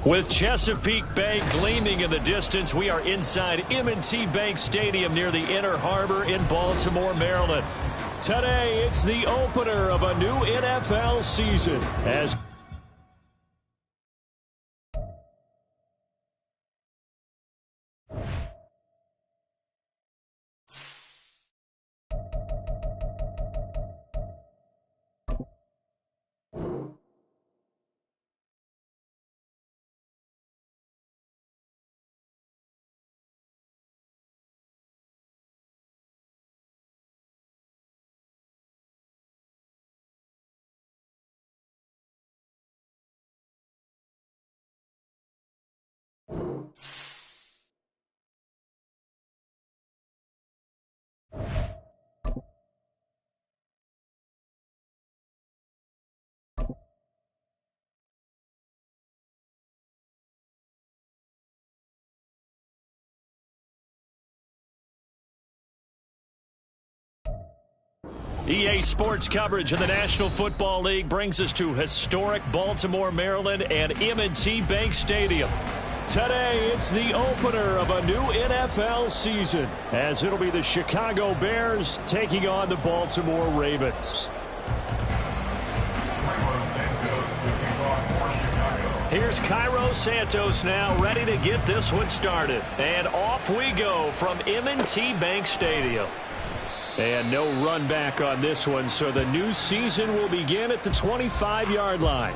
With Chesapeake Bay gleaming in the distance, we are inside M&T Bank Stadium near the Inner Harbor in Baltimore, Maryland. Today, it's the opener of a new NFL season as EA Sports coverage of the National Football League brings us to historic Baltimore, Maryland and M&T Bank Stadium. Today, it's the opener of a new NFL season as it'll be the Chicago Bears taking on the Baltimore Ravens. Here's Cairo Santos now ready to get this one started. And off we go from M&T Bank Stadium. And no run back on this one, so the new season will begin at the 25-yard line.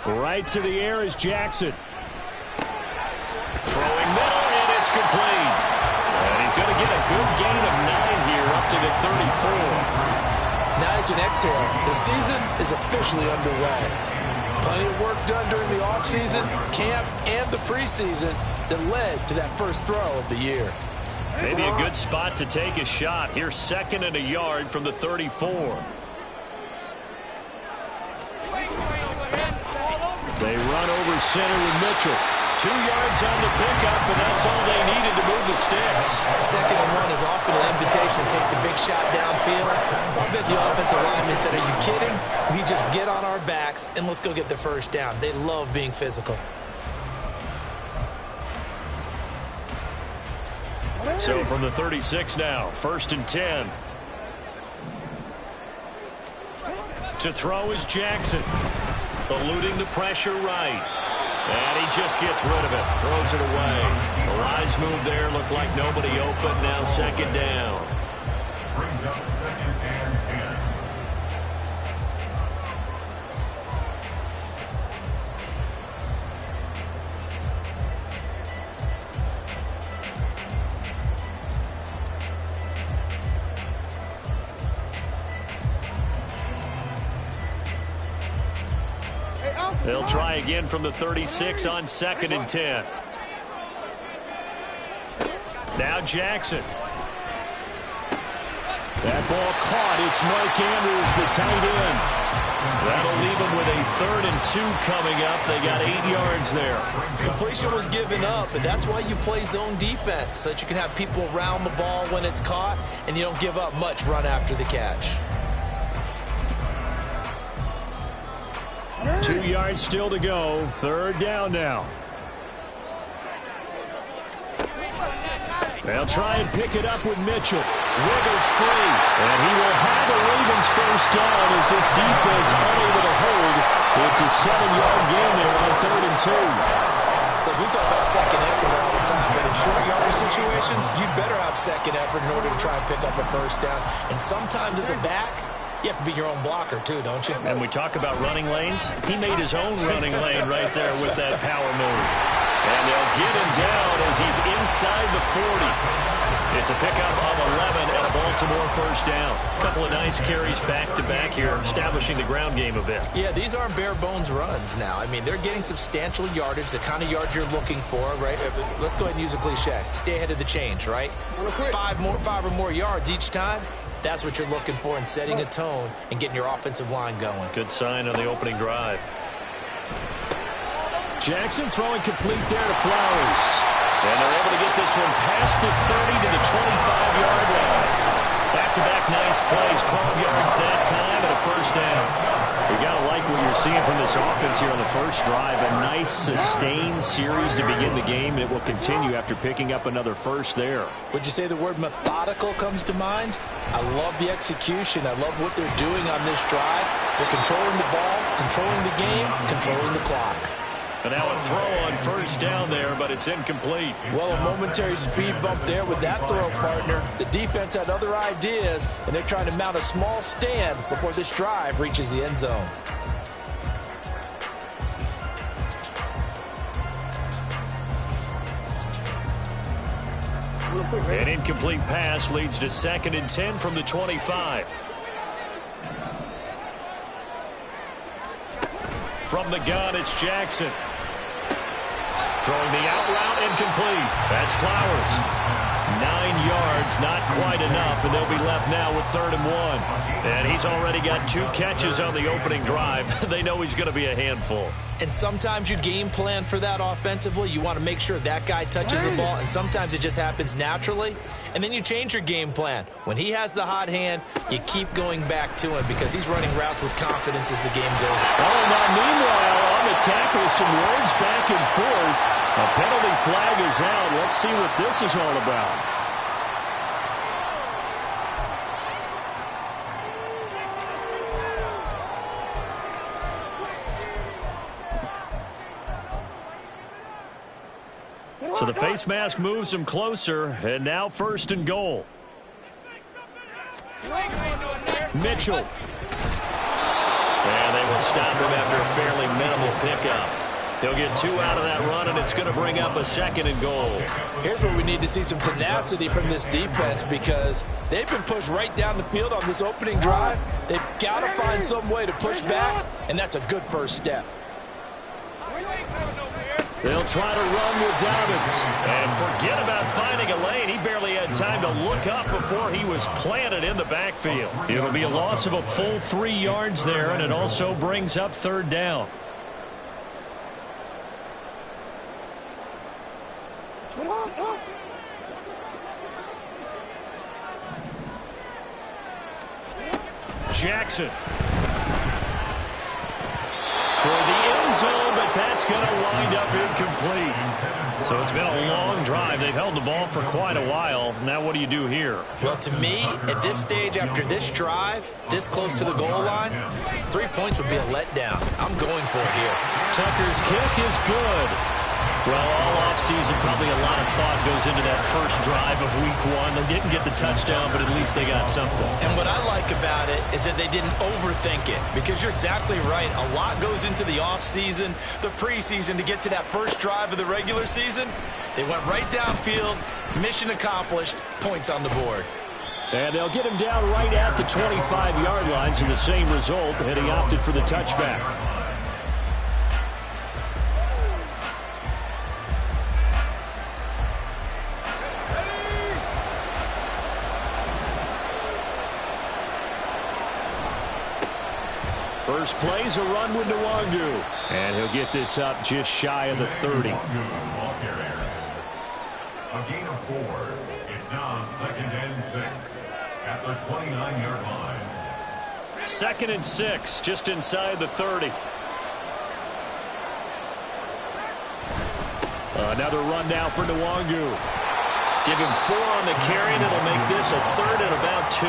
Right to the air is Jackson. Throwing middle, and it's complete. And he's going to get a good gain of 9 here up to the 34. Now you can exhale. The season is officially underway. Plenty of work done during the offseason, camp, and the preseason that led to that first throw of the year. Maybe a good spot to take a shot. Here's 2nd and a yard from the 34. They run over center with Mitchell. 2 yards on the pickup, and that's all they needed to move the sticks. 2nd and 1 is often an invitation to take the big shot downfield. I bet the offensive lineman said, are you kidding? We just get on our backs, and let's go get the first down. They love being physical. So from the 36 now, 1st and 10. To throw is Jackson. Eluding the pressure right. And he just gets rid of it. Throws it away. The Lions move there. Looked like nobody open. Now 2nd down. Brings up 2nd and 10. They'll try again from the 36 on 2nd and 10. Now Jackson. That ball caught. It's Mike Andrews, the tight end. That'll leave them with a 3rd and 2 coming up. They got 8 yards there. Completion was given up, but that's why you play zone defense, so that you can have people around the ball when it's caught, and you don't give up much run after the catch. 2 yards still to go. 3rd down now. They'll try and pick it up with Mitchell. Wiggles free. And he will have the Ravens first down as this defense unable to hold. It's a 7-yard gain there on 3rd and 2. Look, we talk about second effort all the time, but in short yardage situations, you'd better have second effort in order to try and pick up a first down. And sometimes as a back, you have to be your own blocker, too, don't you? And we talk about running lanes. He made his own running lane right there with that power move. And they'll get him down as he's inside the 40. It's a pickup of 11 and a Baltimore first down. A couple of nice carries back-to-back here, establishing the ground game a bit. Yeah, these aren't bare-bones runs now. I mean, they're getting substantial yardage, the kind of yards you're looking for, right? Let's go ahead and use a cliche. Stay ahead of the change, right? 5 or more yards each time. That's what you're looking for in setting a tone and getting your offensive line going. Good sign on the opening drive. Jackson throwing complete there to Flowers. And they're able to get this one past the 30 to the 25-yard line. Back-to-back nice plays, 12 yards that time and a first down. You got to like what you're seeing from this offense here on the first drive. A nice sustained series to begin the game, and it will continue after picking up another first there. Would you say the word methodical comes to mind? I love the execution. I love what they're doing on this drive. They're controlling the ball, controlling the game, controlling the clock. And now a throw on first down there, but it's incomplete. Well, a momentary speed bump there with that throw, partner. The defense had other ideas, and they're trying to mount a small stand before this drive reaches the end zone. An incomplete pass leads to 2nd and 10 from the 25. From the gun, it's Jackson. Throwing the out route, incomplete. That's Flowers. 9 yards, not quite enough, and they'll be left now with 3rd and 1. And he's already got 2 catches on the opening drive. They know he's going to be a handful. And sometimes you game plan for that offensively. You want to make sure that guy touches the ball, and sometimes it just happens naturally. And then you change your game plan. When he has the hot hand, you keep going back to him because he's running routes with confidence as the game goes on. Oh, now meanwhile, on the tackle, some words back and forth. A penalty flag is out. Let's see what this is all about. So the face mask moves him closer, and now 1st and goal. Mitchell. And they will stop him after a fairly minimal pickup. He'll get 2 out of that run, and it's going to bring up a 2nd and goal. Here's where we need to see some tenacity from this defense because they've been pushed right down the field on this opening drive. They've got to find some way to push back, and that's a good first step. They'll try to run with Dobbins. And forget about finding a lane. He barely had time to look up before he was planted in the backfield. It'll be a loss of a full 3 yards there, and it also brings up 3rd down. Jackson. Toward the end zone, but that's going to wind up incomplete. So it's been a long drive. They've held the ball for quite a while. Now what do you do here? Well, to me, at this stage, after this drive, this close to the goal line, 3 points would be a letdown. I'm going for it here. Tucker's kick is good. Well, all offseason, probably a lot of thought goes into that first drive of week 1. They didn't get the touchdown, but at least they got something. And what I like about it is that they didn't overthink it, because you're exactly right. A lot goes into the offseason, the preseason, to get to that first drive of the regular season. They went right downfield, mission accomplished, points on the board. And they'll get him down right at the 25-yard line, so the same result, and he opted for the touchback. First play's a run with Nwangu. And he'll get this up just shy of the 30. A gain of 4. It's now 2nd and 6 at the 29-yard line. 2nd and 6, just inside the 30. Another run now for Nwangu. Give him 4 on the carry, and it'll make this a 3rd and about 2.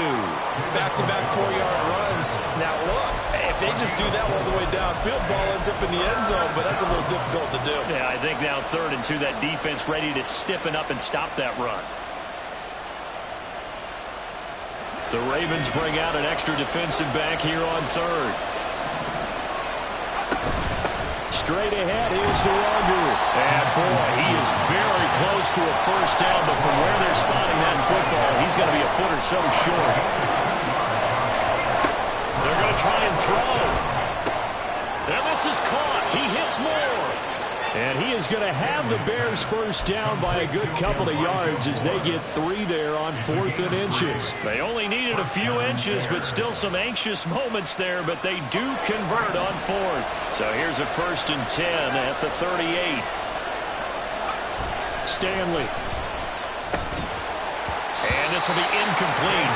Back-to-back 4-yard runs. Now, look, if they just do that all the way downfield, ball ends up in the end zone, but that's a little difficult to do. Yeah, I think now 3rd and 2, that defense ready to stiffen up and stop that run. The Ravens bring out an extra defensive back here on 3rd. Straight ahead, here's Nwangu. And boy, he is very close to a first down, but from where they're spotting that football, he's going to be a foot or so short. They're going to try and throw. And this is caught. He hits Moore. And he is going to have the Bears first down by a good couple of yards as they get 3 there on 4th and inches. They only needed a few inches, but still some anxious moments there, but they do convert on 4th. So here's a 1st and 10 at the 38. Stanley. And this will be incomplete.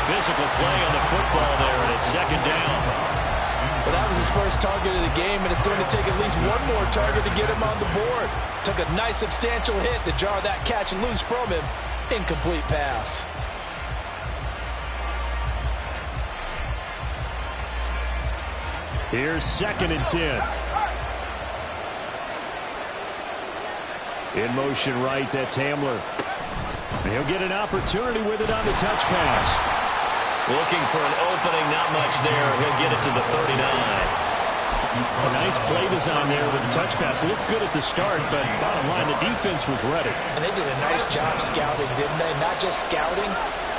Physical play on the football there, and it's 2nd down. Well, that was his first target of the game, and it's going to take at least one more target to get him on the board. Took a nice substantial hit to jar that catch loose from him. Incomplete pass. Here's 2nd and 10. In motion right, that's Hamler. He'll get an opportunity with it on the touch pass. Looking for an opening, not much there. He'll get it to the 39. A nice play design there with the touch pass. Looked good at the start, but bottom line, the defense was ready. And they did a nice job scouting, didn't they? Not just scouting,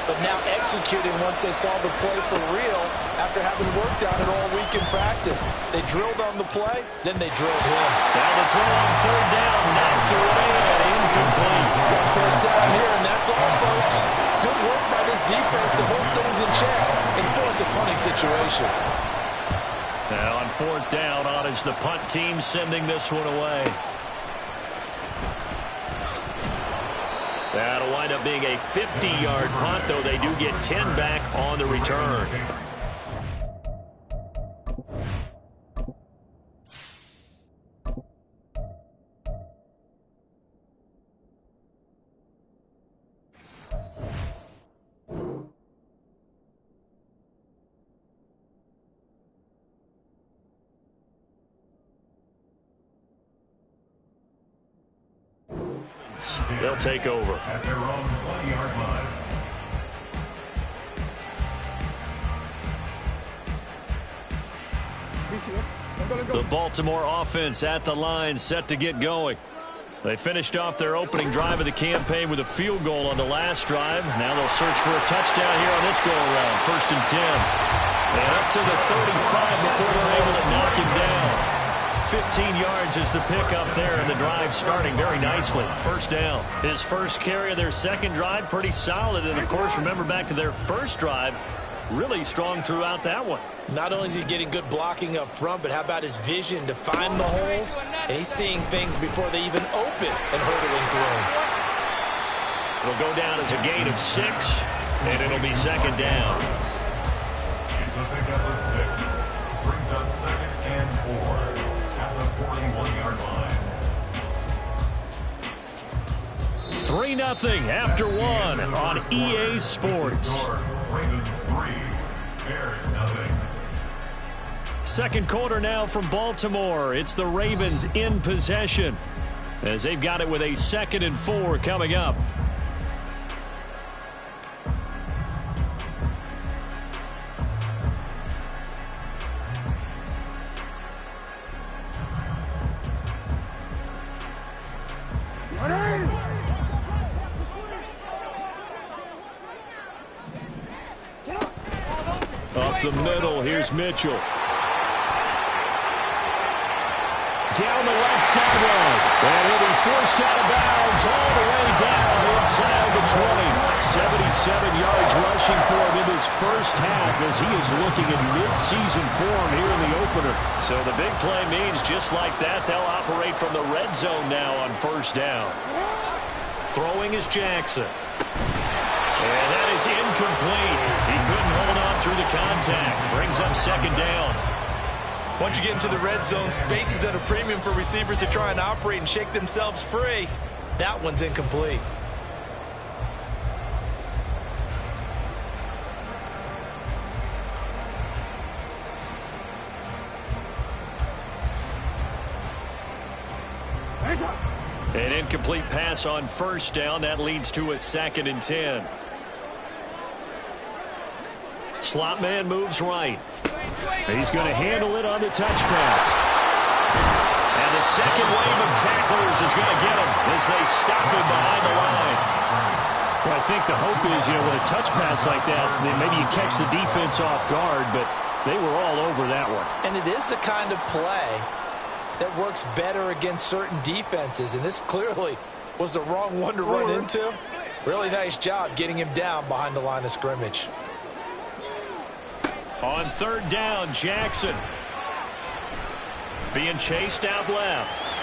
but now executing once they saw the play for real after having worked on it all week in practice. They drilled on the play, then they drilled him. Now the throw on 3rd down, knocked away and incomplete. One first down here, and that's all, folks. Good work by this defense to hold things in check and force a punting situation. Now on 4th down, on is the punt team sending this one away. That'll wind up being a 50-yard punt, though they do get 10 back on the return. They'll take over. At their own 20-yard line. The Baltimore offense at the line, set to get going. They finished off their opening drive of the campaign with a field goal on the last drive. Now they'll search for a touchdown here on this go-around. 1st and 10. And up to the 35 before they're able to knock him down. 15 yards is the pickup there, and the drive starting very nicely. 1st down. His first carry of their 2nd drive, pretty solid. And, of course, remember back to their 1st drive, really strong throughout that one. Not only is he getting good blocking up front, but how about his vision to find the holes? And he's seeing things before they even open and hurdling through. It'll go down as a gain of 6, and it'll be 2nd down. It's a pickup of 6. Brings up 2nd and 4. At the 41-yard line. 3-0 after 1 on EA Sports. Ravens 3, Bears 0. 2nd quarter now from Baltimore. It's the Ravens in possession as they've got it with a 2nd and 4 coming up. Up the middle, here's Mitchell. Down the left sideline. And he'll be forced out of bounds all the way down inside the 20. 77 yards rushing for him in his first half as he is looking in mid-season form here in the opener. So the big play means just like that, they'll operate from the red zone now on 1st down. Throwing is Jackson. And that is incomplete. He couldn't hold on through the contact. Brings up 2nd down. Once you get into the red zone, space is at a premium for receivers to try and operate and shake themselves free. That one's incomplete. An incomplete pass on 1st down. That leads to a 2nd and 10. Slot man moves right. He's going to handle it on the touch pass. And the second wave of tacklers is going to get him as they stop him behind the line. Well, I think the hope is, with a touch pass like that, then maybe you catch the defense off guard, but they were all over that one. And it is the kind of play that works better against certain defenses, and this clearly was the wrong one to run into. Really nice job getting him down behind the line of scrimmage. On third down, Jackson being chased out left.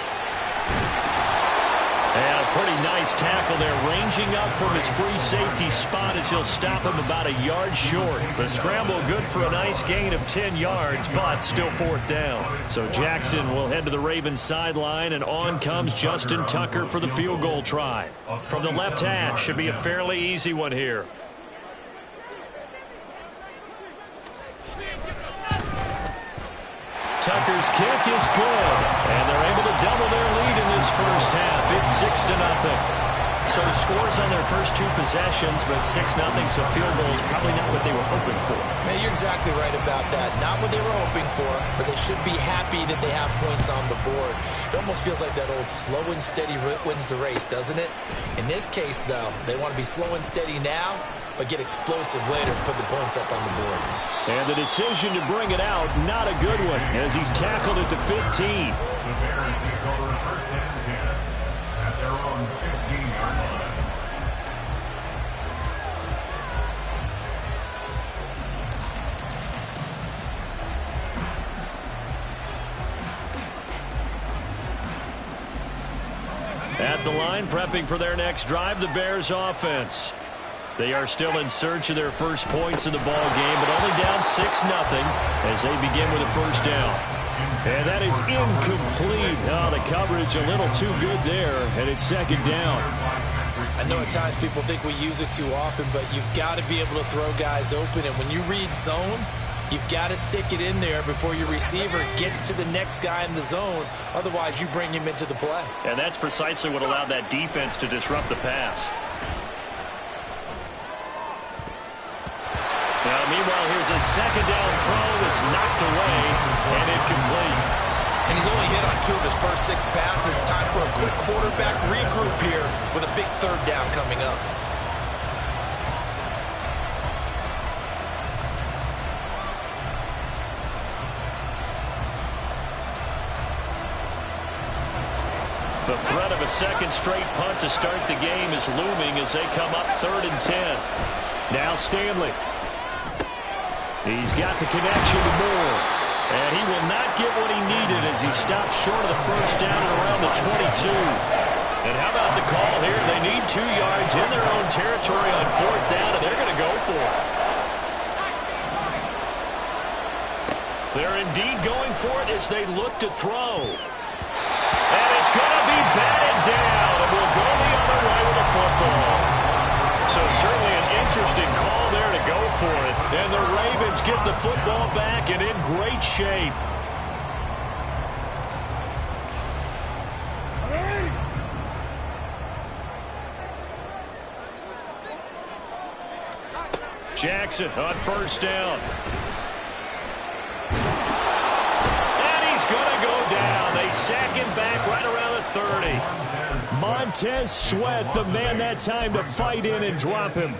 And a pretty nice tackle there, ranging up from his free safety spot as he'll stop him about a yard short. The scramble good for a nice gain of 10 yards, but still fourth down. So Jackson will head to the Ravens sideline, and on comes Justin Tucker for the field goal try. From the left hash, should be a fairly easy one here. Tucker's kick is good, and they're able to double their lead in this first half. It's 6-0. So scores on their first two possessions, but 6-0, so field goal is probably not what they were hoping for. Man, you're exactly right about that. Not what they were hoping for, but they should be happy that they have points on the board. It almost feels like that old slow and steady wins the race, doesn't it? In this case, though, they want to be slow and steady now, but get explosive later and put the points up on the board. And the decision to bring it out, not a good one, as he's tackled at the 15. The Bears take over first and 10 at their own 15-yard line. At the line, prepping for their next drive, the Bears offense. They are still in search of their first points in the ball game, but only down 6-0 as they begin with a first down. And that is incomplete. Oh, the coverage a little too good there, and it's second down. I know at times people think we use it too often, but you've got to be able to throw guys open, and when you read zone, you've got to stick it in there before your receiver gets to the next guy in the zone. Otherwise, you bring him into the play. And that's precisely what allowed that defense to disrupt the pass. Now, meanwhile, here's a second down throw that's knocked away and incomplete. And he's only hit on 2 of his first 6 passes. Time for a quick quarterback regroup here with a big third down coming up. The threat of a second straight punt to start the game is looming as they come up 3rd and 10. Now Stanley. He's got the connection to Moore. And he will not get what he needed as he stops short of the first down at around the 22. And how about the call here? They need 2 yards in their own territory on 4th down, and they're going to go for it. They're indeed going for it as they look to throw. And it's going to be batted down, and we'll go the other way with the football. So certainly an interesting call there to go for it. And the Ravens get the football back and in great shape. Jackson on first down. And he's going to go down. They sack him back right around the 30. Montez Sweat, the man that time to fight in and drop him.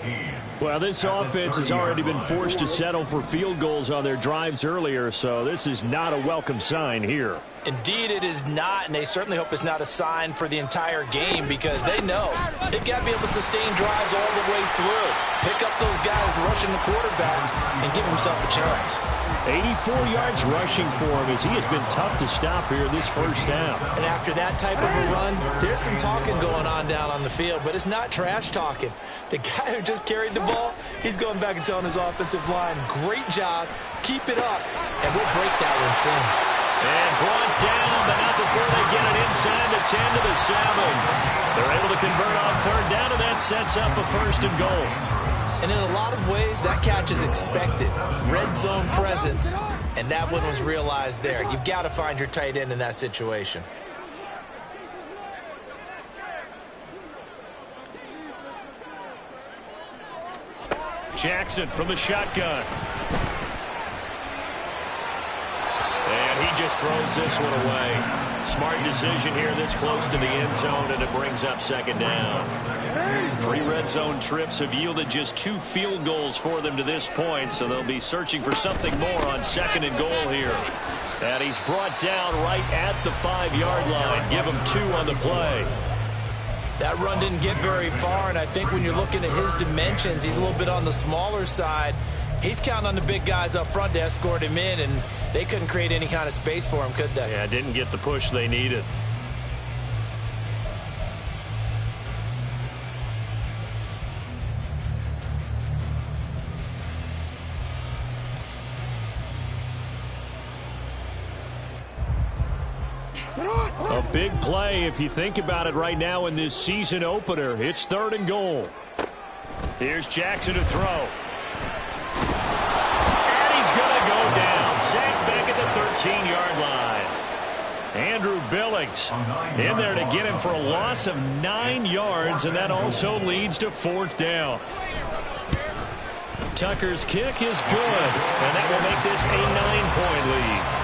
Well, this offense has already been forced to settle for field goals on their drives earlier, so this is not a welcome sign here. Indeed, it is not, and they certainly hope it's not a sign for the entire game because they know they've got to be able to sustain drives all the way through. Pick up those guys rushing the quarterback and give himself a chance. 84 yards rushing for him as he has been tough to stop here this first half. And after that type of a run, there's some talking going on down on the field, but it's not trash talking. The guy who just carried the ball, he's going back and telling his offensive line, great job, keep it up, and we'll break that one soon. And brought down, but not before they get it inside the 10 to the 7. They're able to convert on third down, and that sets up a 1st and goal. And in a lot of ways, that catch is expected. Red zone presence, and that one was realized there. You've got to find your tight end in that situation. Jackson from the shotgun. And he just throws this one away. Smart decision here this close to the end zone, and it brings up second down. 3 red zone trips have yielded just 2 field goals for them to this point, so they'll be searching for something more on 2nd and goal here. And he's brought down right at the 5-yard line. Give him 2 on the play. That run didn't get very far, and I think when you're looking at his dimensions, he's a little bit on the smaller side. He's counting on the big guys up front to escort him in, and they couldn't create any kind of space for him, could they? Yeah, didn't get the push they needed. A big play if you think about it right now in this season opener. It's 3rd and goal. Here's Jackson to throw. And he's going to go down. Sacked back at the 13-yard line. Andrew Billings in there to get him for a loss of 9 yards, and that also leads to 4th down. Tucker's kick is good, and that will make this a 9-point lead.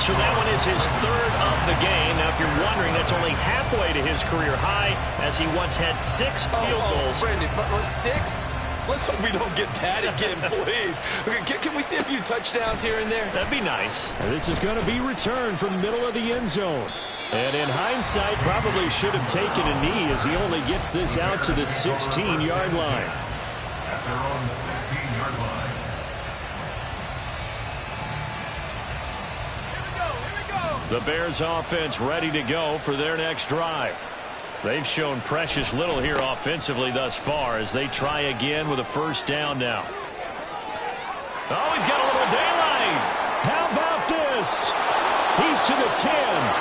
So that one is his 3rd of the game. Now, if you're wondering, that's only halfway to his career high, as he once had 6 field goals. Brandon, but 6? Let's hope we don't get that again, please. Can we see a few touchdowns here and there? That'd be nice. And this is going to be returned from the middle of the end zone. And in hindsight, probably should have taken a knee, as he only gets this out to the 16-yard line. At their own 16-yard line. The Bears offense ready to go for their next drive. They've shown precious little here offensively thus far as they try again with a 1st down now. Oh, he's got a little daylight. How about this? He's to the 10.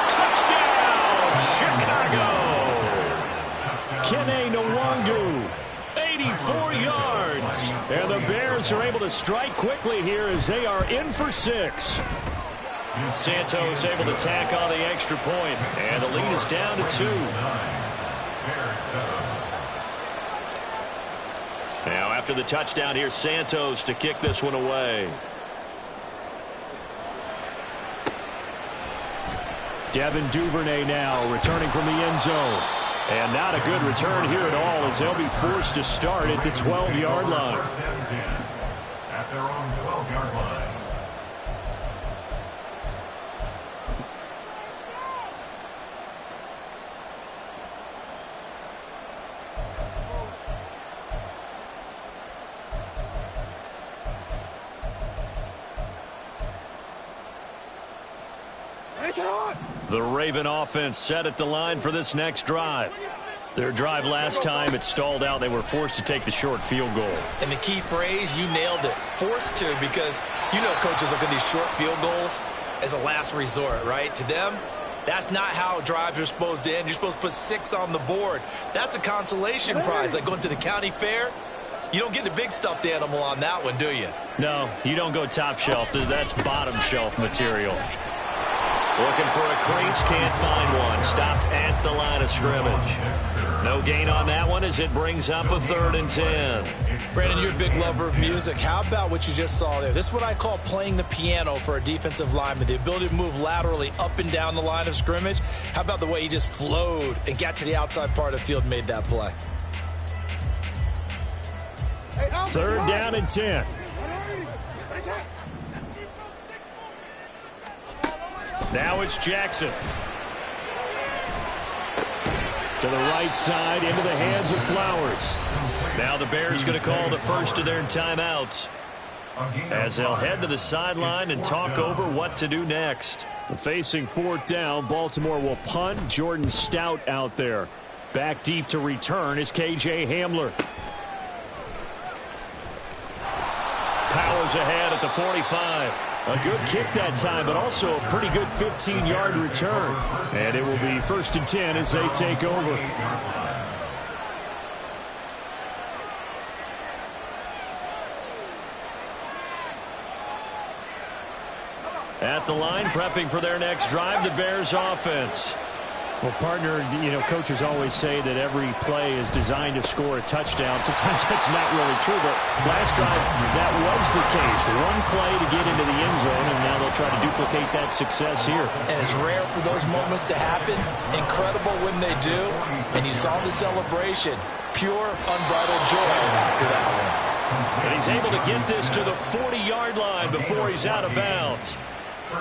Touchdown, Chicago. Kene Nwangu, 84 yards. And the Bears are able to strike quickly here as they are in for 6. Santos able to tack on the extra point, and the lead is down to 2. Now after the touchdown, here's Santos to kick this one away. Devin Duvernay now returning from the end zone. And not a good return here at all, as they'll be forced to start at the 12-yard line. At their own 12-yard line. The Raven offense set at the line for this next drive. Their drive last time, it stalled out. They were forced to take the short field goal. And the key phrase, you nailed it, forced to, because you know coaches look at these short field goals as a last resort, right? To them, that's not how drives are supposed to end. You're supposed to put 6 on the board. That's a consolation prize, like going to the county fair. You don't get the big stuffed animal on that one, do you? No, you don't go top shelf. That's bottom shelf material. Looking for a crease, can't find one. Stopped at the line of scrimmage. No gain on that one as it brings up a 3rd and 10. Brandon, you're a big lover of music. How about what you just saw there? This is what I call playing the piano for a defensive lineman. The ability to move laterally up and down the line of scrimmage. How about the way he just flowed and got to the outside part of the field and made that play? 3rd down and 10. Now it's Jackson. To the right side, into the hands of Flowers. Now the Bears going to call the first of their timeouts, as they'll head to the sideline and talk over what to do next. Facing 4th down, Baltimore will punt. Jordan Stout out there. Back deep to return is KJ Hamler. Powers ahead at the 45. A good kick that time, but also a pretty good 15-yard return. And it will be 1st and 10 as they take over. At the line, prepping for their next drive, the Bears offense. Well, partner, coaches always say that every play is designed to score a touchdown. Sometimes that's not really true, but last drive, that was the case. One play to get into the end zone, and now they'll try to duplicate that success here. And it's rare for those moments to happen. Incredible when they do. And you saw the celebration. Pure, unbridled joy after that one. And he's able to get this to the 40-yard line before he's out of bounds.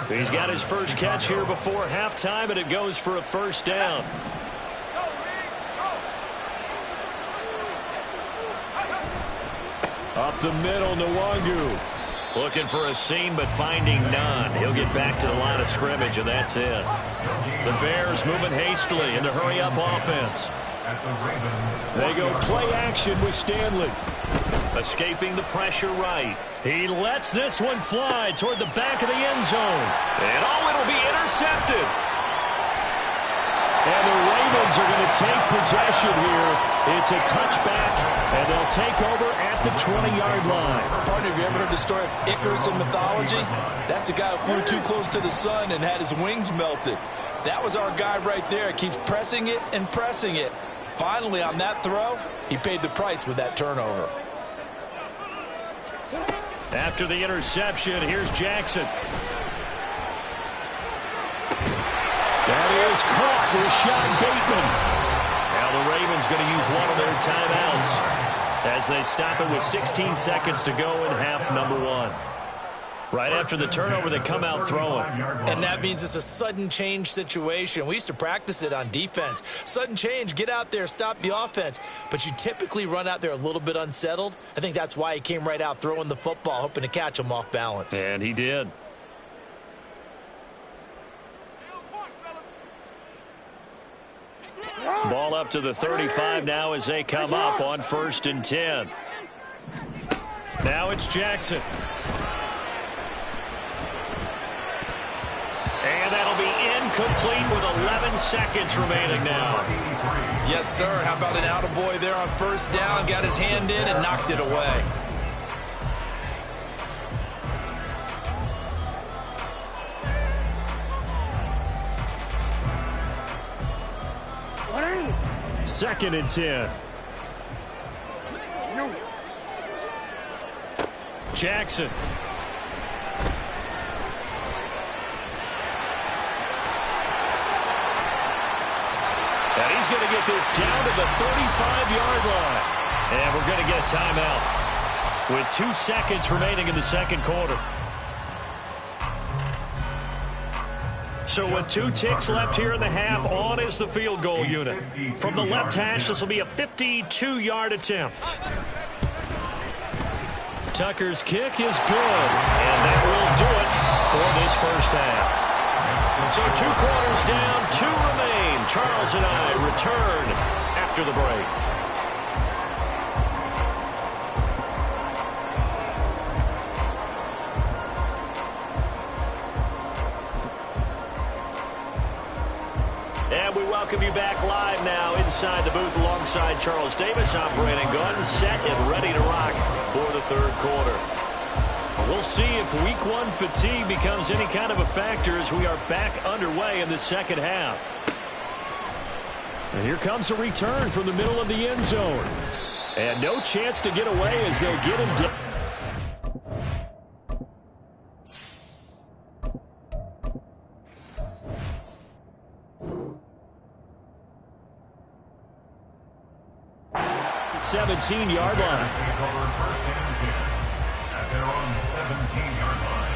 He's got his first catch here before halftime, and it goes for a first down. Up the middle, Nwangu. Looking for a seam, but finding none. He'll get back to the line of scrimmage, and that's it. The Bears moving hastily into hurry-up offense. They go play action with Stanley. Escaping the pressure right. He lets this one fly toward the back of the end zone. And it'll be intercepted. And the Ravens are going to take possession here. It's a touchback, and they'll take over at the 20-yard line. Partner, have you ever heard the story of Icarus in mythology? That's the guy who flew too close to the sun and had his wings melted. That was our guy right there. Keeps pressing it and pressing it. Finally, on that throw, he paid the price with that turnover. After the interception, here's Jackson. That is caught with Sean Bateman. Now the Ravens going to use one of their timeouts as they stop it with 16 seconds to go in half number one. Right after the turnover, they come out throwing. And that means it's a sudden change situation. We used to practice it on defense. Sudden change, get out there, stop the offense. But you typically run out there a little bit unsettled. I think that's why he came right out throwing the football, hoping to catch him off balance. And he did. Ball up to the 35 now as they come up on 1st and 10. Now it's Jackson. And that'll be incomplete with 11 seconds remaining now. Yes, sir. How about an attaboy there on 1st down? Got his hand in and knocked it away. Second and 10. Jackson. And he's going to get this down to the 35-yard line. And we're going to get a timeout with 2 seconds remaining in the second quarter. So with 2 ticks left here in the half, on is the field goal unit. From the left hash, this will be a 52-yard attempt. Tucker's kick is good, and that will do it for this first half. So 2 quarters down, 2 remain. Charles and I return after the break. And we welcome you back live now inside the booth alongside Charles Davis. I'm Brandon Gaudin, set and ready to rock for the third quarter. We'll see if week 1 fatigue becomes any kind of a factor as we are back underway in the second half. And here comes a return from the middle of the end zone. And no chance to get away as they'll get him down. The 17-yard line. At their own 17-yard line.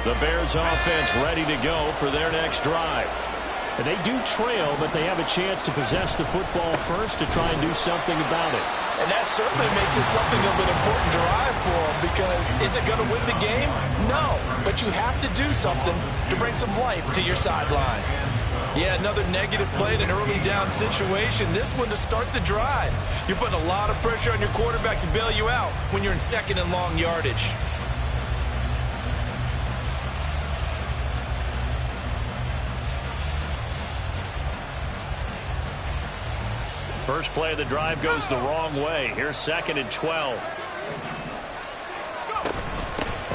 The Bears offense ready to go for their next drive. And they do trail, but they have a chance to possess the football first to try and do something about it. And that certainly makes it something of an important drive for them, because is it going to win the game? No, but you have to do something to bring some life to your sideline. Yeah, another negative play in an early down situation. This one to start the drive. You're putting a lot of pressure on your quarterback to bail you out when you're in 2nd and long yardage. First play of the drive goes the wrong way. Here's 2nd and 12.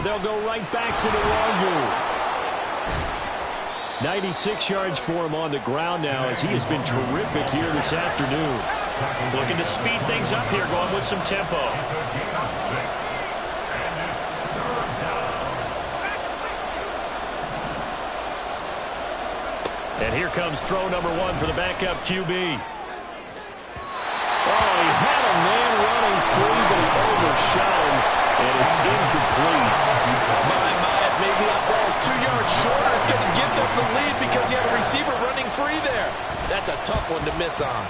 They'll go right back to the Nwangu. 96 yards for him on the ground now as he has been terrific here this afternoon. Looking to speed things up here, going with some tempo. And here comes throw number 1 for the backup QB. Oh, he had him running free, but he overshot him, and it's incomplete. If maybe that ball is 2 yards shorter, it's going to give them the lead because you have a receiver running free there. That's a tough one to miss on.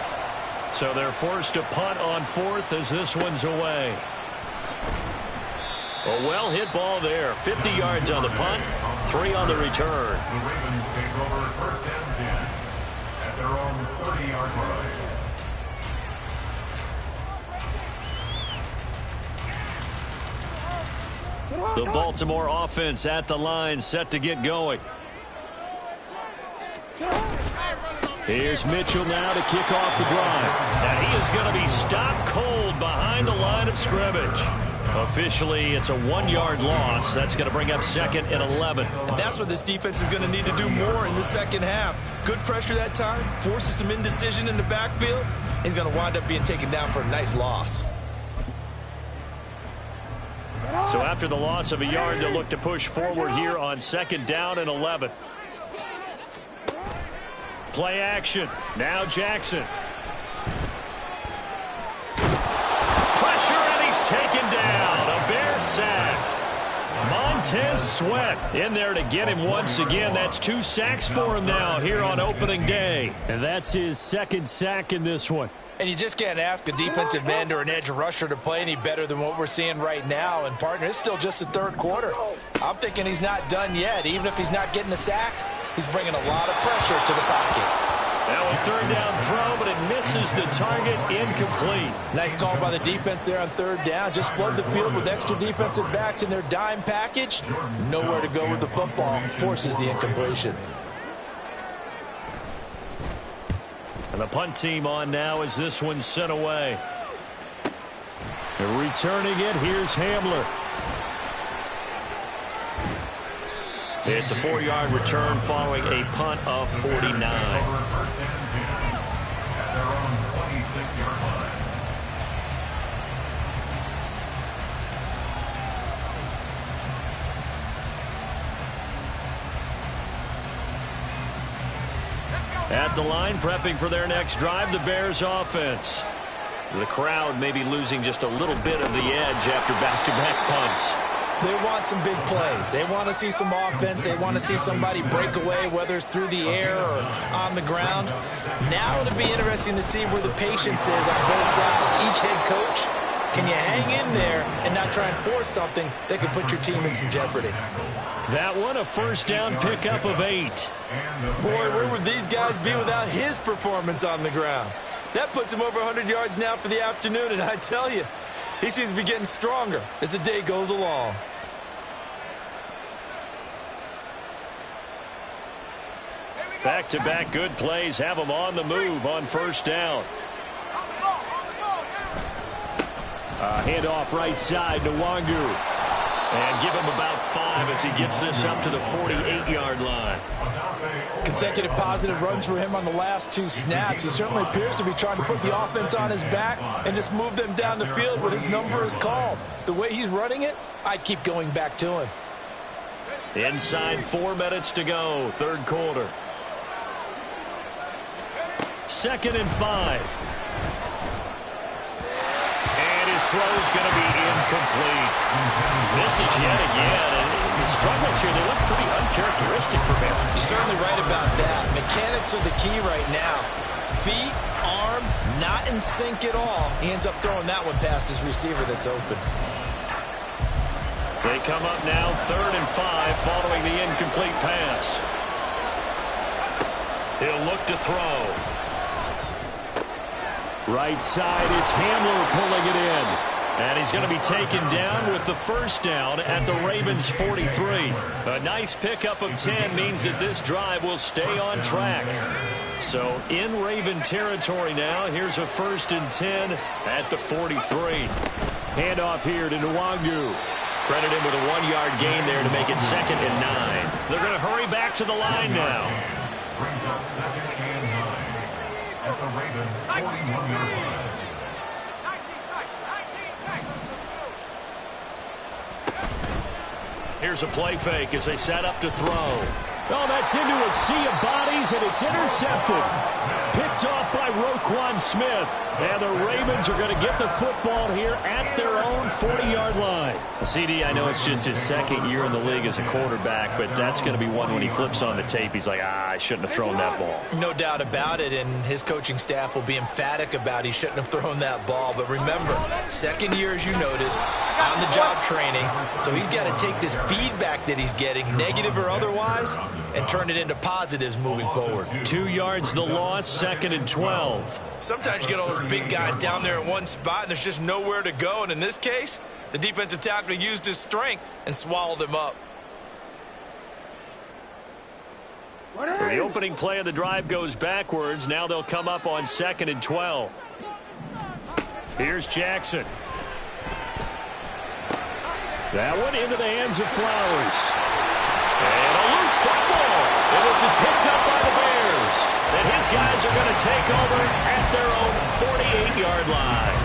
So they're forced to punt on 4th as this one's away. A well-hit ball there. 50 yards on the punt, 3 on the return. The Ravens take over 1st and 10 at their own 30-yard line. The Baltimore offense at the line, set to get going. Here's Mitchell now to kick off the drive. Now he is going to be stopped cold behind the line of scrimmage. Officially, it's a 1-yard loss. That's going to bring up 2nd and 11. And that's what this defense is going to need to do more in the second half. Good pressure that time, forces some indecision in the backfield. He's going to wind up being taken down for a nice loss. So after the loss of a yard, they'll look to push forward here on 2nd down and 11. Play action. Now Jackson. Pressure, and he's taken down. A Bear sack. Montez Sweat in there to get him once again. That's 2 sacks for him now here on opening day. And that's his 2nd sack in this one. And you just can't ask a defensive end or an edge rusher to play any better than what we're seeing right now. And, partner, it's still just the 3rd quarter. I'm thinking he's not done yet. Even if he's not getting a sack, he's bringing a lot of pressure to the pocket. Now a 3rd down throw, but it misses the target. Incomplete. Nice call by the defense there on 3rd down. Just flood the field with extra defensive backs in their dime package. Nowhere to go with the football. Forces the incompletion. And the punt team on now as this one's sent away. And returning it, here's Hamler. It's a 4-yard return following a punt of 49. 1st and 10 at their own 26-yard line. At the line, prepping for their next drive, the Bears offense. The crowd may be losing just a little bit of the edge after back-to-back punts. They want some big plays. They want to see some offense. They want to see somebody break away, whether it's through the air or on the ground. Now it'll be interesting to see where the patience is on both sides. Each head coach, can you hang in there and not try and force something that could put your team in some jeopardy? That one, a 1st down pickup of 8. Boy, where would these guys be without his performance on the ground? That puts him over 100 yards now for the afternoon, and I tell you, he seems to be getting stronger as the day goes along. Back-to-back good plays have them on the move on 1st down. Handoff right side to Nwangu. And give him about 5 as he gets this up to the 48-yard line. Consecutive positive runs for him on the last 2 snaps. He certainly appears to be trying to put the offense on his back and just move them down the field when his number is called. The way he's running it, I'd keep going back to him. Inside 4 minutes to go, 3rd quarter. 2nd and 5. His throw's going to be incomplete. Misses yet again, and the struggles here, they look pretty uncharacteristic for him. You're certainly right about that. Mechanics are the key right now. Feet, arm, not in sync at all. He ends up throwing that one past his receiver that's open. They come up now 3rd and 5 following the incomplete pass. He'll look to throw. Right side, it's Hamler pulling it in. And he's going to be taken down with the 1st down at the Ravens' 43. A nice pickup of 10 means that this drive will stay on track. So in Raven territory now, here's a 1st and 10 at the 43. Handoff here to Nwangu. Credit him with a 1-yard gain there to make it 2nd and 9. They're going to hurry back to the line now. Brings up 2nd and 9 at the Ravens' 41-yard line. Here's a play fake as they set up to throw. Oh, that's into a sea of bodies, and it's intercepted. Picked off by Roquan Smith. And the Ravens are going to get the football here at their own 40-yard line. CD, I know it's just his second year in the league as a quarterback, but that's going to be one when he flips on the tape. He's like, I shouldn't have thrown that ball. No doubt about it, and his coaching staff will be emphatic about he shouldn't have thrown that ball. But remember, second year, as you noted, on-the-job training, so he's got to take this feedback that he's getting, negative or otherwise, and turn it into positives moving forward. 2 yards the loss, 2nd and 12. Sometimes you get all those big guys down there in one spot, and there's just nowhere to go. And in this case, the defensive tackle used his strength and swallowed him up. So the opening play of the drive goes backwards. Now they'll come up on 2nd and 12. Here's Jackson. That one into the hands of Flowers. And a loose football. And this is picked up by the Bears. And his guys are going to take over at their own 48-yard line.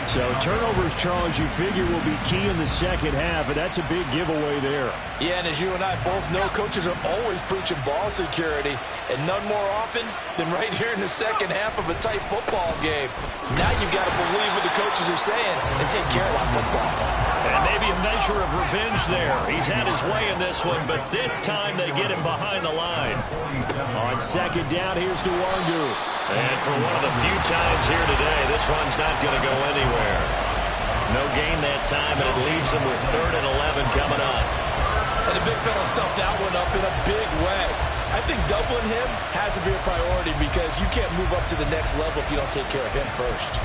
So turnovers, Charles, you figure will be key in the second half, and that's a big giveaway there. Yeah, and as you and I both know, coaches are always preaching ball security, and none more often than right here in the second half of a tight football game. Now you've got to believe what the coaches are saying and take care of that football. And maybe a measure of revenge there. He's had his way in this one, but this time they get him behind the line. On second down, here's Nwangu. And for one of the few times here today, this run's not going to go anywhere. No gain that time, and it leaves him with 3rd and 11 coming up. And the big fella stuffed that one up in a big way. I think doubling him has to be a priority because you can't move up to the next level if you don't take care of him first.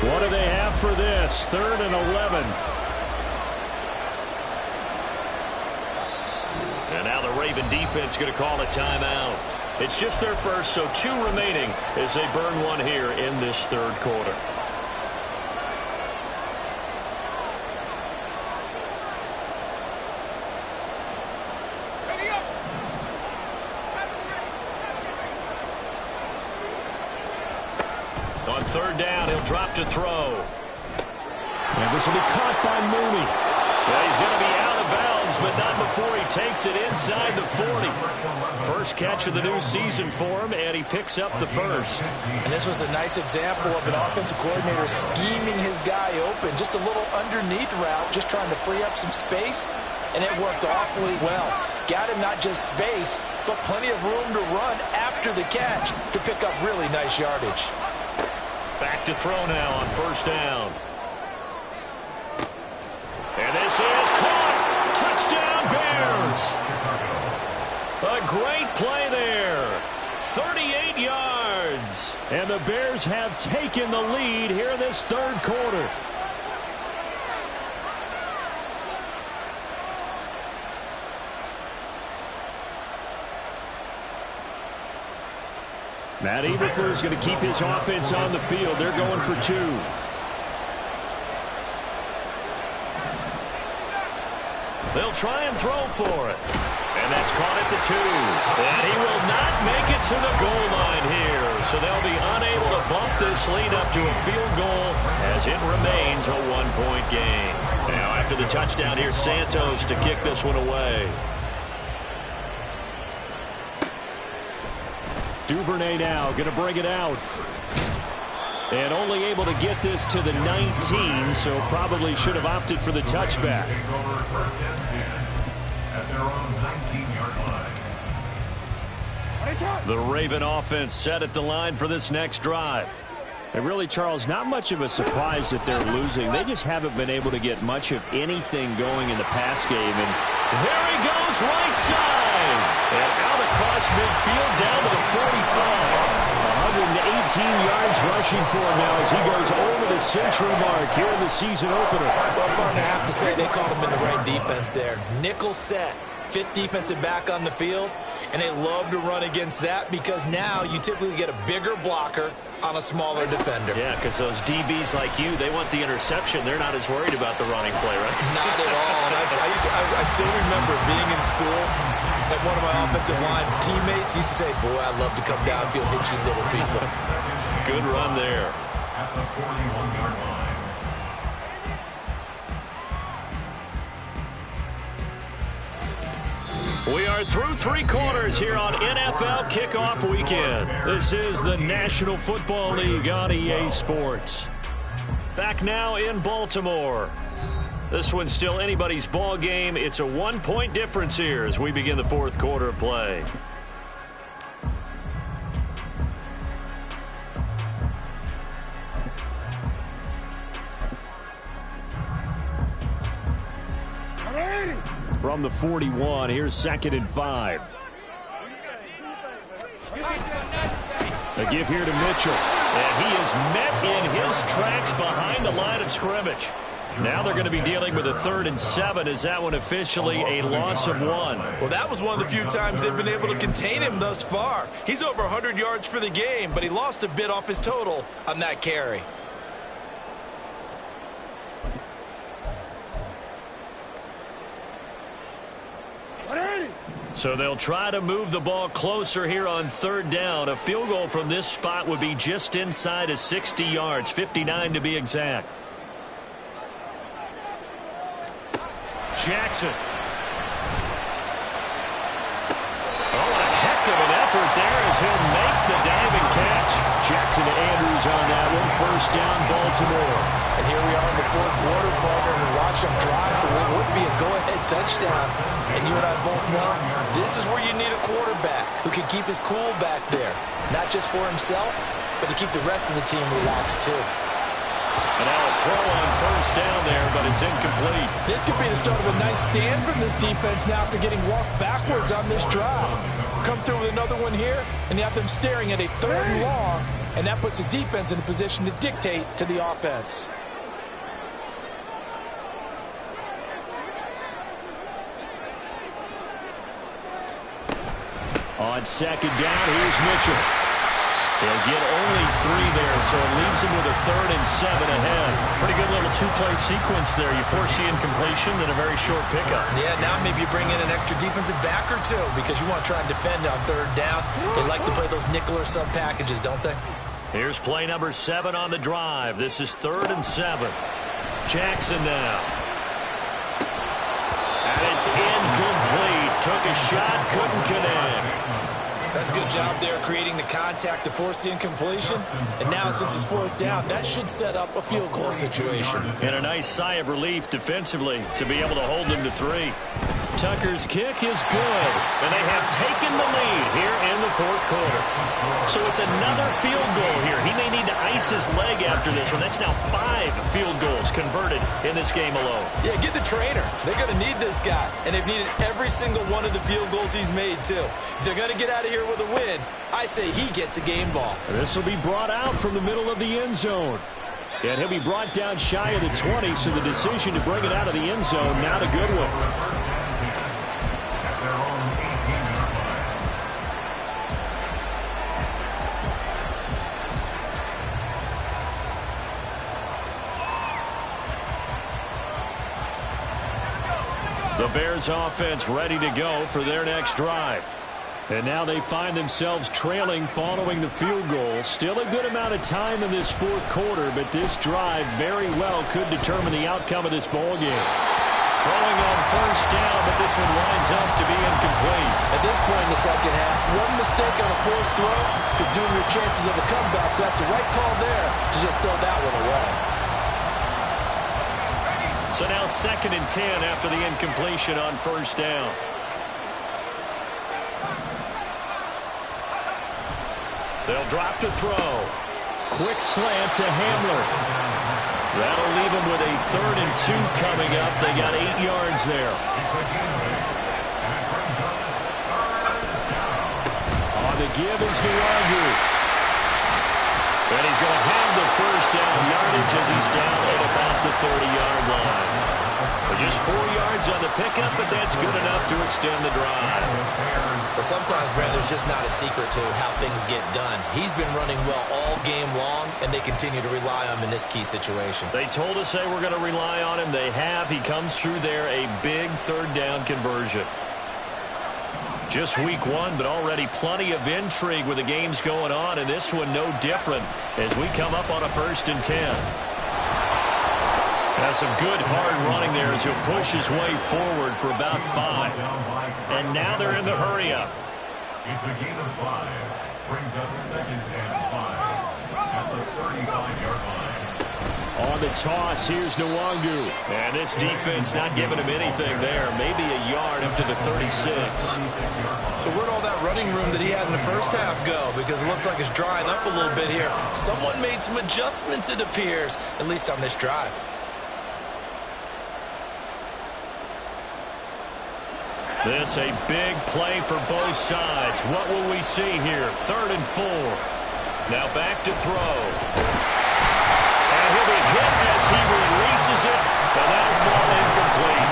What do they have for this? 3rd and 11. And now the Raven defense going to call a timeout. It's just their first, so 2 remaining as they burn one here in this 3rd quarter. On 3rd down, he'll drop to throw. And this will be caught by Mooney. Well, he's going to be out of bounds, but not before he takes it inside the 40. First catch of the new season for him, and he picks up the first. And this was a nice example of an offensive coordinator scheming his guy open. Just a little underneath route, just trying to free up some space, and it worked awfully well. Got him not just space, but plenty of room to run after the catch to pick up really nice yardage. Back to throw now on 1st down. And this is caught. Touchdown, Bears. A great play there. 38 yards. And the Bears have taken the lead here in this 3rd quarter. Matt Eberflus is going to keep his offense on the field. They're going for 2. They'll try and throw for it. And that's caught at the 2. And he will not make it to the goal line here. So they'll be unable to bump this lead up to a field goal as it remains a 1-point game. Now after the touchdown, here's Santos to kick this one away. Duvernay now going to bring it out. And only able to get this to the 19, so probably should have opted for the touchback. The Raven offense set at the line for this next drive. And really, Charles, not much of a surprise that they're losing. They just haven't been able to get much of anything going in the pass game. And there he goes, right side. And out across midfield down to the 45. 118 yards rushing for him now as he goes over the century mark here in the season opener. Well, partner, I have to say they called him in the right defense there. Nickel set, 5th defensive back on the field. And they love to run against that because now you typically get a bigger blocker on a smaller defender. Yeah, because those DBs like you, they want the interception. They're not as worried about the running play, right? Not at all. And I still remember being in school, and one of my offensive line teammates used to say, boy, I'd love to come downfield and hit you little people. Good run there. At the 41-yard line. We are through 3 quarters here on NFL Kickoff Weekend. This is the National Football League on EA Sports. Back now in Baltimore. This one's still anybody's ball game. It's a 1-point difference here as we begin the 4th quarter of play. From the 41, here's 2nd and 5. A give here to Mitchell. And he is met in his tracks behind the line of scrimmage. Now they're going to be dealing with a 3rd and 7. Is that one officially a loss of 1? Well, that was one of the few times they've been able to contain him thus far. He's over 100 yards for the game, but he lost a bit off his total on that carry. So they'll try to move the ball closer here on 3rd down. A field goal from this spot would be just inside of 60 yards, 59 to be exact. Jackson. Oh, what a heck of an effort there as he'll make the diving catch. Jackson to Andrews on that one. 1st down, Baltimore. And here we are in the 4th quarter, partner, and watch them drive for what would be a go-ahead touchdown. And you and I both know this is where you need a quarterback who can keep his cool back there. Not just for himself, but to keep the rest of the team relaxed too. And now a throw on 1st down there, but it's incomplete. This could be the start of a nice stand from this defense now after getting walked backwards on this drive. Come through with another one here, and you have them staring at a 3rd and long, and that puts the defense in a position to dictate to the offense. On 2nd down, here's Mitchell. They'll get only 3 there, so it leaves him with a 3rd and 7 ahead. Pretty good little 2-play sequence there. You force the incompletion, then a very short pickup. Yeah, now maybe you bring in an extra defensive back or 2 because you want to try and defend on 3rd down. They like to play those nickel or sub packages, don't they? Here's play number 7 on the drive. This is 3rd and 7. Jackson now. And it's incomplete. Took a shot, couldn't connect. That's a good job there creating the contact to force the incompletion. And now since it's 4th down, that should set up a field goal situation. And a nice sigh of relief defensively to be able to hold them to 3. Tucker's kick is good, and they have taken the lead here in the 4th quarter. So it's another field goal here. He may need to ice his leg after this one. That's now 5 field goals converted in this game alone. Yeah, get the trainer. They're going to need this guy, and they've needed every single one of the field goals he's made, too. If they're going to get out of here with a win, I say he gets a game ball. This will be brought out from the middle of the end zone. And he'll be brought down shy of the 20, so the decision to bring it out of the end zone, not a good one. The Bears offense ready to go for their next drive. And now they find themselves trailing following the field goal. Still a good amount of time in this 4th quarter, but this drive very well could determine the outcome of this ball game. Throwing on 1st down, but this one winds up to be incomplete. At this point in the 2nd half, one mistake on a forced throw could doom your chances of a comeback, so that's the right call there to just throw that one away. So now 2nd and 10 after the incompletion on 1st down. They'll drop to throw. Quick slant to Hamler. That'll leave him with a 3rd and 2 coming up. They got 8 yards there. On the give is Nwogu. And he's going to have the 1st down yardage as he's down at about the 30-yard line. But just 4 yards on the pickup, but that's good enough to extend the drive. But sometimes, Brand, there's just not a secret to how things get done. He's been running well all game long, and they continue to rely on him in this key situation. They told us they were going to rely on him. They have. He comes through there, a big third down conversion. Just week one, but already plenty of intrigue with the games going on, and this one no different as we come up on a 1st and 10. Has some good hard running there as he'll push his way forward for about 5. And now they're in the hurry up. It's a gain of 5. Brings up 2nd and 5 at the 35-yard line. On the toss, here's Nwangu. And this defense not giving him anything there. Maybe a yard up to the 36. So where'd all that running room that he had in the first half go? Because it looks like it's drying up a little bit here. Someone made some adjustments, it appears, at least on this drive. This a big play for both sides. What will we see here? 3rd and 4. Now back to throw. And he'll be hit as he releases it, but that'll fall incomplete.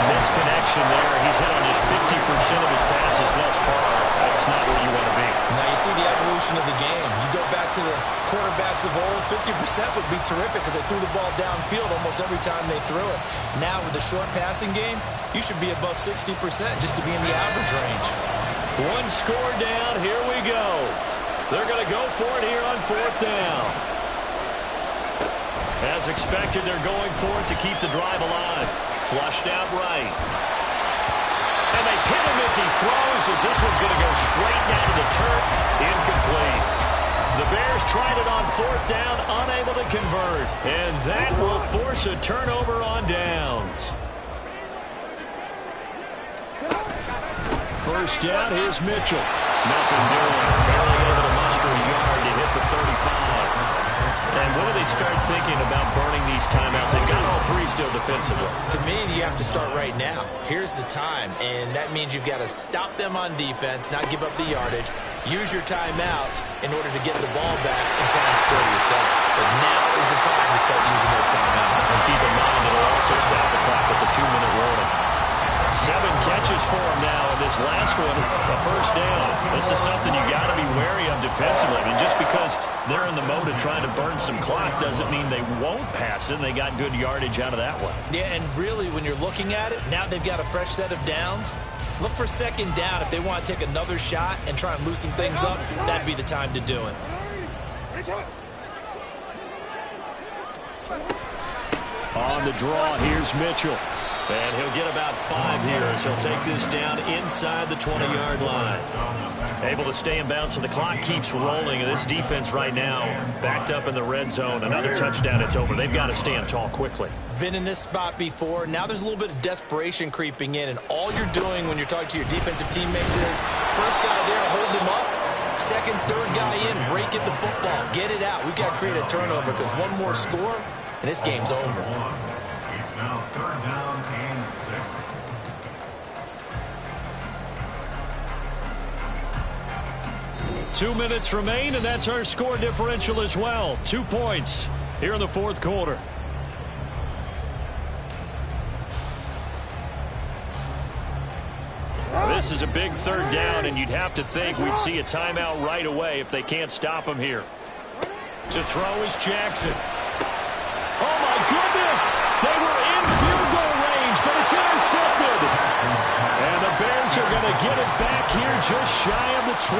Misconnection there. He's hit on just 50% of his passes thus far. That's not where you want to be. Now you see the evolution of the game. You go back to the quarterbacks of old, 50% would be terrific because they threw the ball downfield almost every time they threw it. Now with the short passing game, you should be above 60% just to be in the average range. One score down. Here we go. They're going to go for it here on 4th down. As expected, they're going for it to keep the drive alive. Flushed out right. And they hit him as he throws, as this one's going to go straight down to the turf. Incomplete. The Bears tried it on 4th down, unable to convert. And that will force a turnover on downs. 1st down, here's Mitchell. Nothing doing. Barely able to muster a yard to hit the 35. And when do they start thinking about burning these timeouts? They've got all 3 still defensively. To me, you have to start right now. Here's the time, and that means you've got to stop them on defense, not give up the yardage, use your timeouts in order to get the ball back and try and score yourself. But now is the time to start using those timeouts. And keep in mind that it'll also stop the clock with the 2-minute warning. 7 catches for him now, and this last one, a 1st down. This is something you got to be wary of defensively. I mean, just because they're in the mode of trying to burn some clock doesn't mean they won't pass it. They got good yardage out of that one. Yeah, and really, when you're looking at it, now they've got a fresh set of downs. Look for 2nd down. If they want to take another shot and try and loosen things up, that'd be the time to do it. On the draw, here's Mitchell. And he'll get about 5 here as he'll take this down inside the 20-yard line. Able to stay in bounds, so the clock keeps rolling. And this defense right now backed up in the red zone. Another touchdown, it's over. They've got to stand tall quickly. Been in this spot before. Now there's a little bit of desperation creeping in. And all you're doing when you're talking to your defensive teammates is, first guy there, hold him up. 2nd, 3rd guy in, rake at the football. Get it out. We've got to create a turnover because one more score, and this game's over. It's now 3rd down and 6. 2 minutes remain, and that's our score differential as well. 2 points here in the 4th quarter. This is a big 3rd down, and you'd have to think we'd see a timeout right away if they can't stop him here. To throw is Jackson. Oh, my goodness! They were in field goal range, but it's intercepted. And the Bears are going to get it back here just shy of the 20.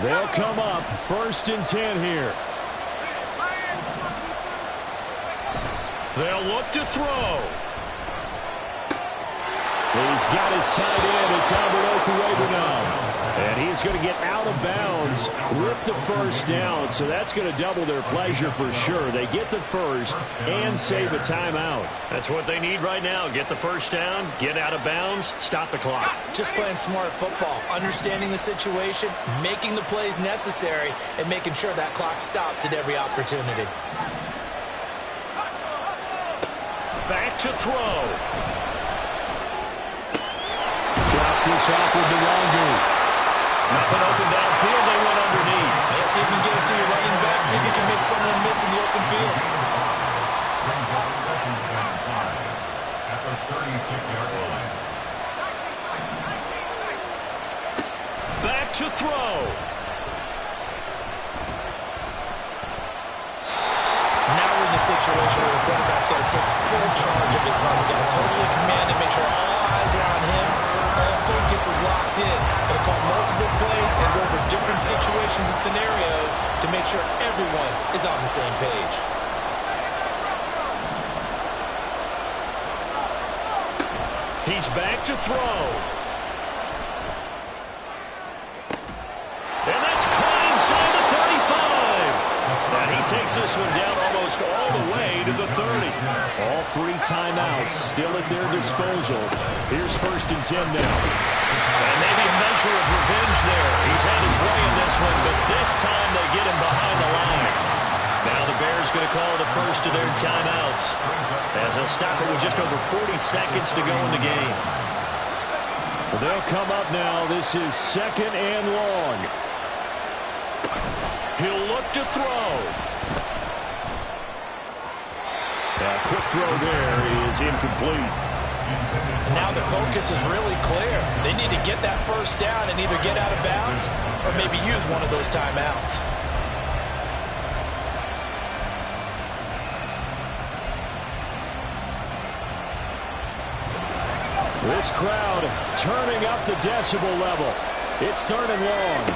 They'll come up 1st and 10 here. They'll look to throw. He's got his tight end. It's Albert Okwuegbunam now. And he's going to get out of bounds with the 1st down. So that's going to double their pleasure for sure. They get the 1st and save a timeout. That's what they need right now. Get the 1st down, get out of bounds, stop the clock. Just playing smart football, understanding the situation, making the plays necessary, and making sure that clock stops at every opportunity. back to throw. Drops this off with DeLonghi. Nothing open downfield. They went underneath. Yeah, see if you can get it to your running back. See if you can make someone miss in the open field. Brings up second and 5 at the 36-yard line. Back to throw. Now we're in the situation where the quarterback's got to take full charge of his hunt. We've got to totally command and make sure all eyes are on him. All focus is locked in. Got to call multiple plays and go over different situations and scenarios to make sure everyone is on the same page. He's back to throw. And that's caught inside the 35. And he takes this one down almost all the way to the 30. All 3 timeouts still at their disposal. Here's 1st and 10 now. And maybe a measure of revenge there. He's had his way in this one, but this time they get him behind the line. Now the Bears going to call the first of their timeouts, as they'll stop it with just over 40 seconds to go in the game. Well, they'll come up now. This is 2nd and long. He'll look to throw. Quick throw there is incomplete. And now the focus is really clear. They need to get that first down and either get out of bounds or maybe use one of those timeouts. This crowd turning up the decibel level. It's 3rd and long.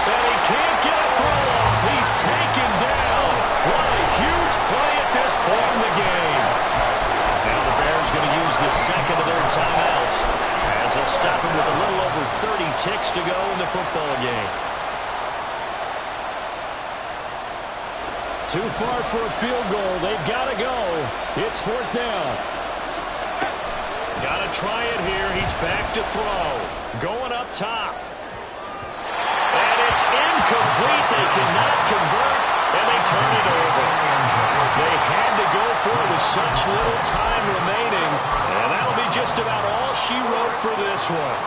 And he can't get a throw off. He's taken down. What a huge play at this point in the game. Now the Bears going to use the second of their timeouts, as they'll stop him with a little over 30 ticks to go in the football game. Too far for a field goal. They've got to go. It's 4th down. Got to try it here. He's back to throw. Going up top. And it's incomplete. They cannot convert, and they turn it over. They had to go for it with such little time remaining, and that'll be just about all she wrote for this one.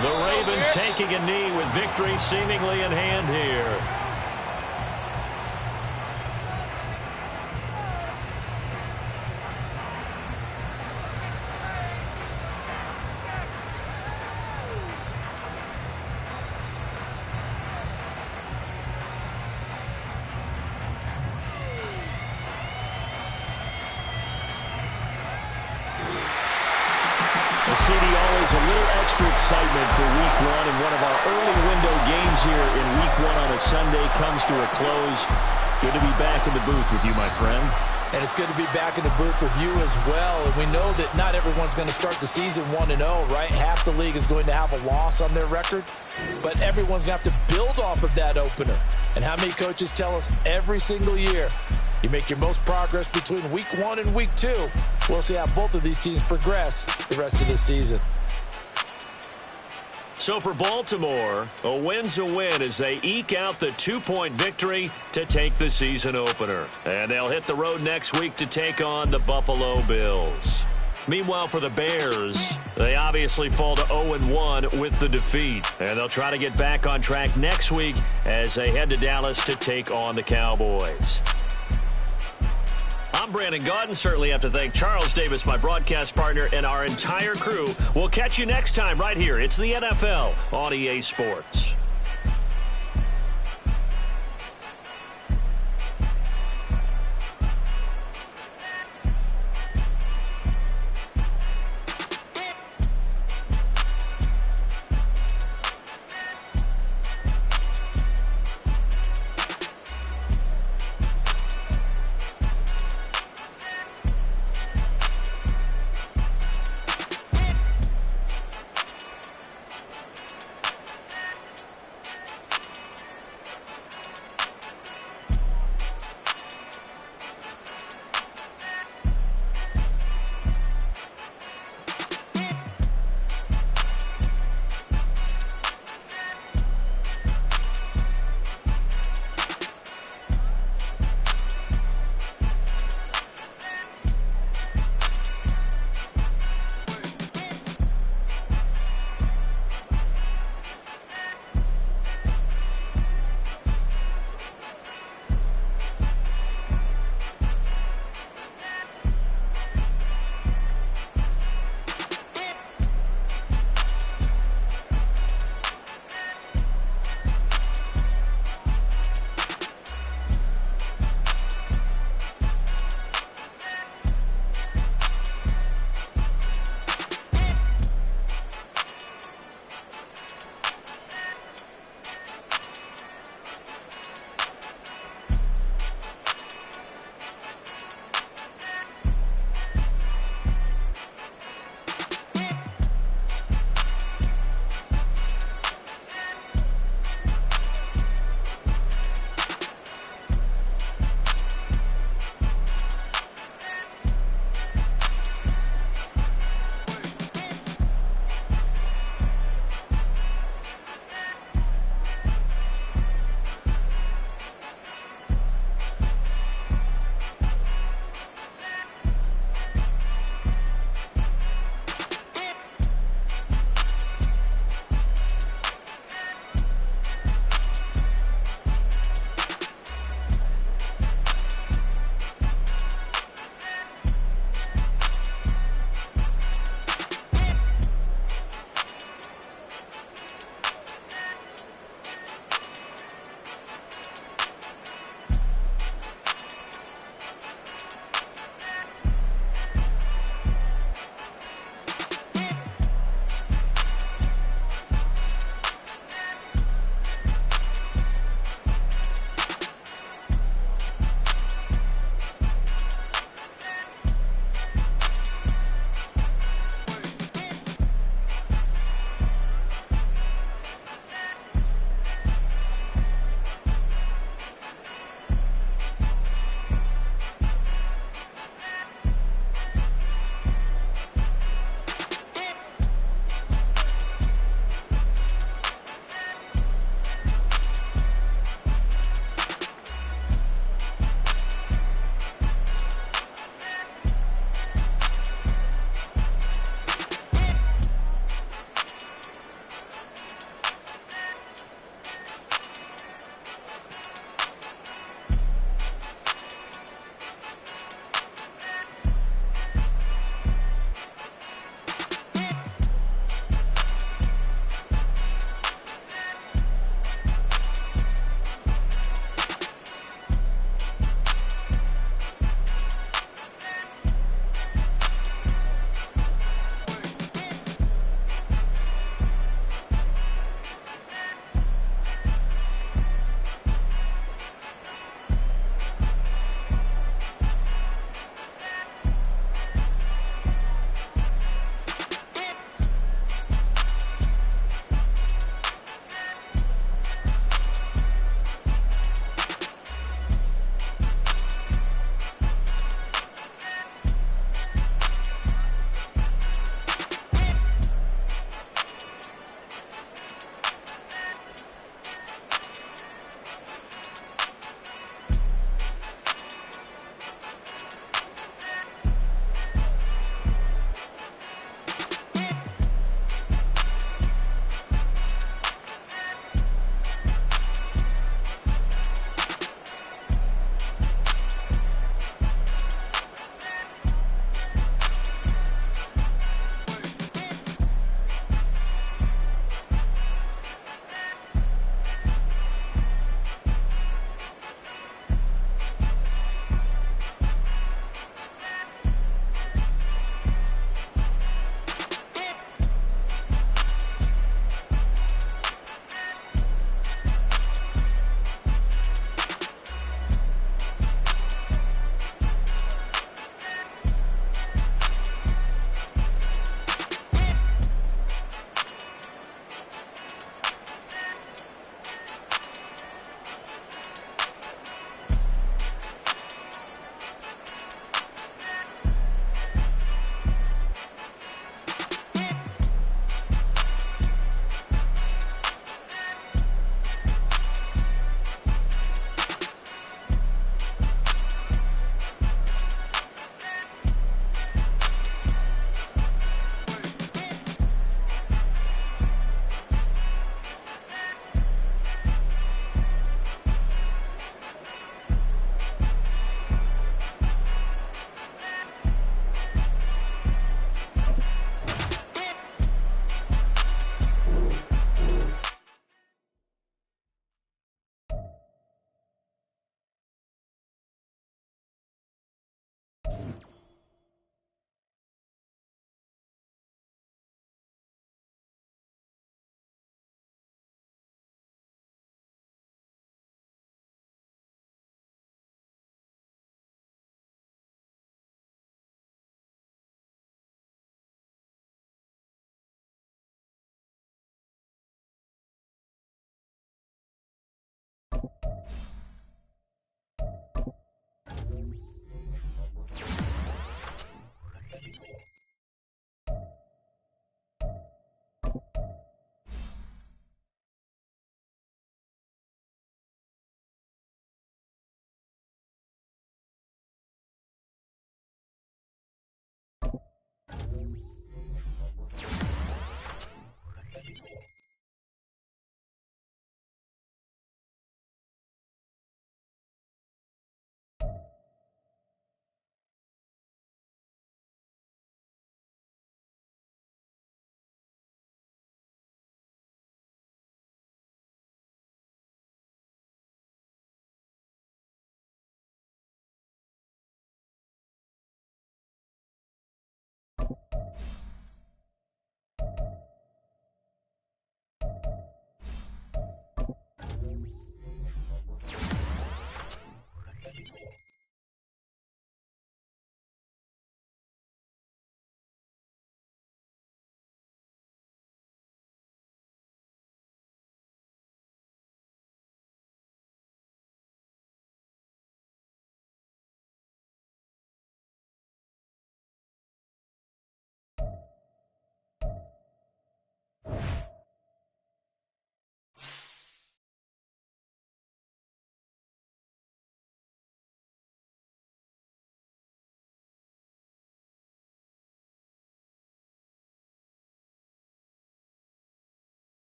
The Ravens taking a knee with victory seemingly in hand here. A little extra excitement for Week 1, and one of our early window games here in Week 1 on a Sunday comes to a close. Good to be back in the booth with you, my friend. And it's good to be back in the booth with you as well. And we know that not everyone's going to start the season 1-0, right? Half the league is going to have a loss on their record. But everyone's going to have to build off of that opener. And how many coaches tell us every single year, you make your most progress between Week 1 and Week 2. We'll see how both of these teams progress the rest of this season. So for Baltimore, a win's a win as they eke out the 2-point victory to take the season opener. And they'll hit the road next week to take on the Buffalo Bills. Meanwhile, for the Bears, they obviously fall to 0-1 with the defeat. And they'll try to get back on track next week as they head to Dallas to take on the Cowboys. I'm Brandon Gaudin. Certainly have to thank Charles Davis, my broadcast partner, and our entire crew. We'll catch you next time right here. It's the NFL on EA Sports.